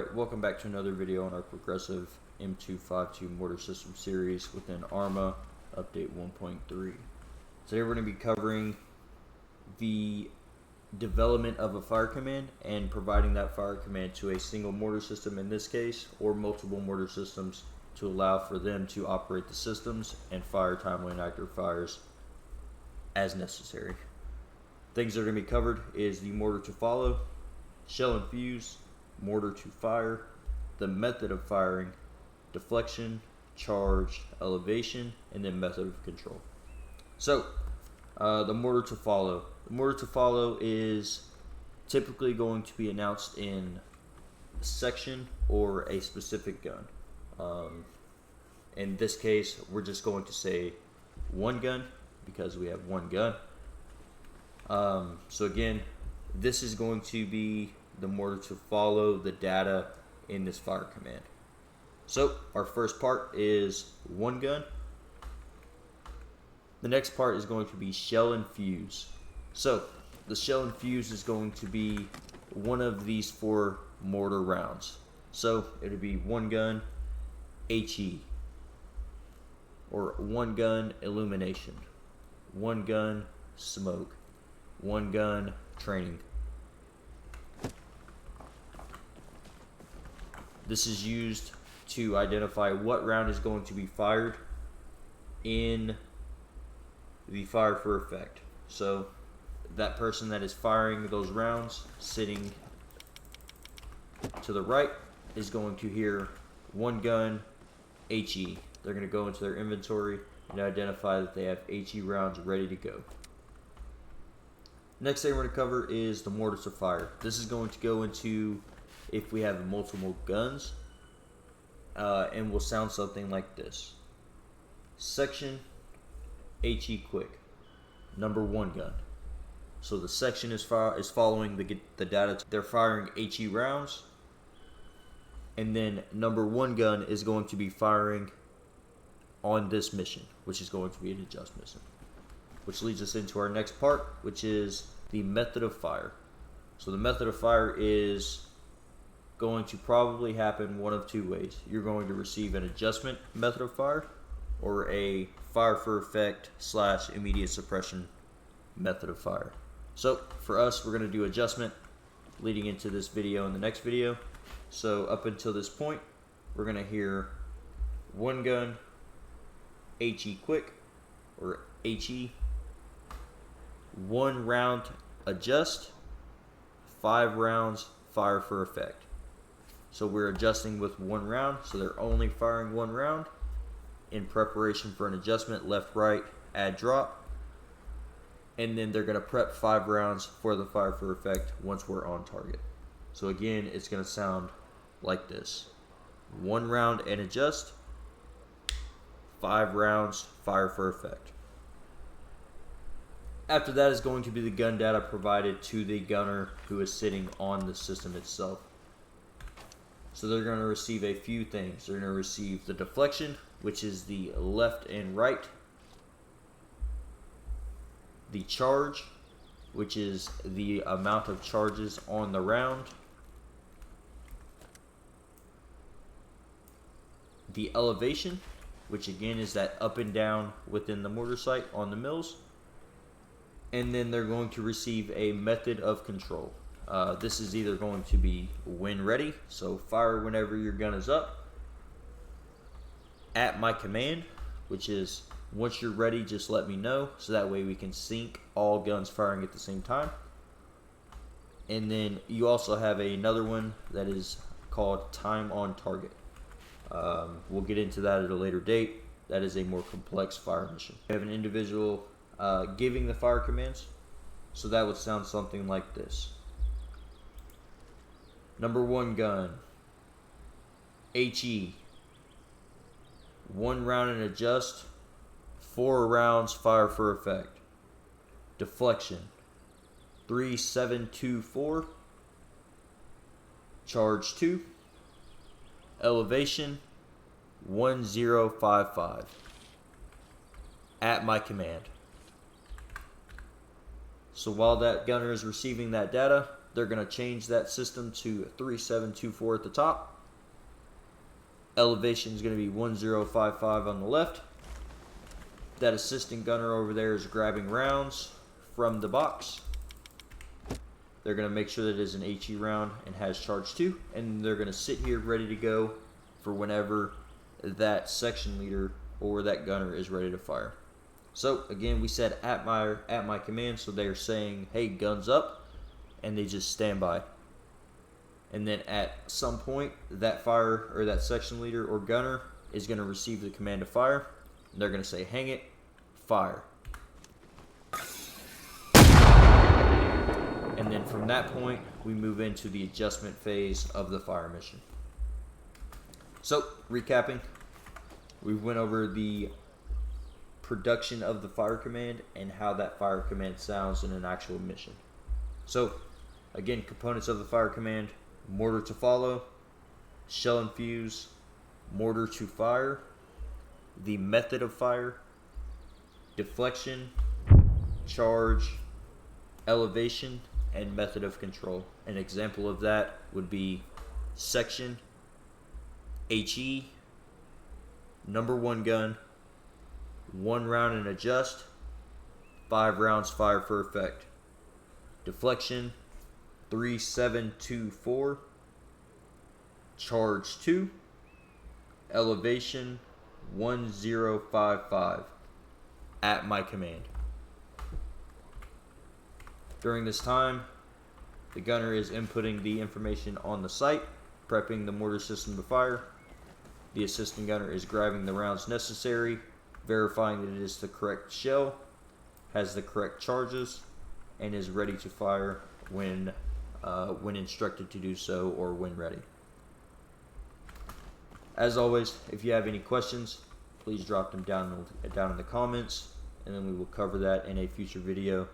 Alright, welcome back to another video on our progressive M252 Mortar Systems series within Arma update 1.3. Today we're going to be covering the development of a fire command and providing that fire command to a single mortar system in this case, or multiple mortar systems to allow for them to operate the systems and fire timely and accurate fires as necessary. Things that are going to be covered is the mortar to follow, shell and fuse, mortar to fire, the method of firing, deflection, charge, elevation, and then method of control. So, the mortar to follow. The mortar to follow is typically going to be announced in a section or a specific gun. In this case, we're just going to say one gun because we have one gun. So again, this is going to be the mortar to follow the data in this fire command. So our first part is one gun. The next part is going to be shell and fuse. So the shell and fuse is going to be one of these four mortar rounds. So it'll be one gun HE, or one gun illumination, one gun smoke, one gun training. This is used to identify what round is going to be fired in the fire for effect. So that person that is firing those rounds sitting to the right is going to hear one gun HE. They're going to go into their inventory and identify that they have HE rounds ready to go. Next thing we're going to cover is the mortar to fire. This is going to go into if we have multiple guns, and will sound something like this. Section HE quick, number one gun. So the section is following the data. They're firing HE rounds, and then number one gun is going to be firing on this mission, which is going to be an adjust mission. Which leads us into our next part, which is the method of fire. So the method of fire is going to probably happen one of two ways. You're going to receive an adjustment method of fire or a fire for effect / immediate suppression method of fire. So for us, we're going to do adjustment leading into this video and the next video. So up until this point, we're going to hear one gun HE quick or HE, one round adjust, 5 rounds fire for effect. So we're adjusting with one round, so they're only firing one round in preparation for an adjustment, left, right, add, drop. And then they're going to prep 5 rounds for the fire for effect once we're on target. So again, it's going to sound like this. One round and adjust, 5 rounds fire for effect. After that is going to be the gun data provided to the gunner who is sitting on the system itself. So they're going to receive a few things. They're going to receive the deflection, which is the left and right. The charge, which is the amount of charges on the round. The elevation, which again is that up and down within the mortar site on the mills. And then they're going to receive a method of control. This is either going to be when ready, so fire whenever your gun is up. At my command, which is once you're ready, just let me know, so that way we can sync all guns firing at the same time. And then you also have another one that is called time on target. We'll get into that at a later date. That is a more complex fire mission. We have an individual giving the fire commands, so that would sound something like this. Number one gun HE, one round and adjust, 4 rounds fire for effect. Deflection 3724, charge 2, elevation 1055. At my command. So while that gunner is receiving that data, they're going to change that system to 3724 at the top. Elevation is going to be 1055 on the left. That assistant gunner over there is grabbing rounds from the box. They're going to make sure that it is an HE round and has charge 2, and they're going to sit here ready to go for whenever that section leader or that gunner is ready to fire. So again, we said at my command, so they're saying, hey, guns up, and they just stand by. And then at some point, that fire or that section leader or gunner is going to receive the command to fire. And they're going to say, hang it, fire. And then from that point, we move into the adjustment phase of the fire mission. So, recapping, we went over the production of the fire command and how that fire command sounds in an actual mission. So, again, components of the fire command: mortar to follow, shell and fuse, mortar to fire, the method of fire, deflection, charge, elevation, and method of control. An example of that would be section, HE, number 1 gun, 1 round and adjust, 5 rounds fire for effect. Deflection, 3724, charge 2, elevation 1055 at my command. During this time, the gunner is inputting the information on the site, prepping the mortar system to fire. The assistant gunner is grabbing the rounds necessary, verifying that it is the correct shell, has the correct charges, and is ready to fire when instructed to do so or when ready. As always, if you have any questions, please drop them down in the comments, and then we will cover that in a future video.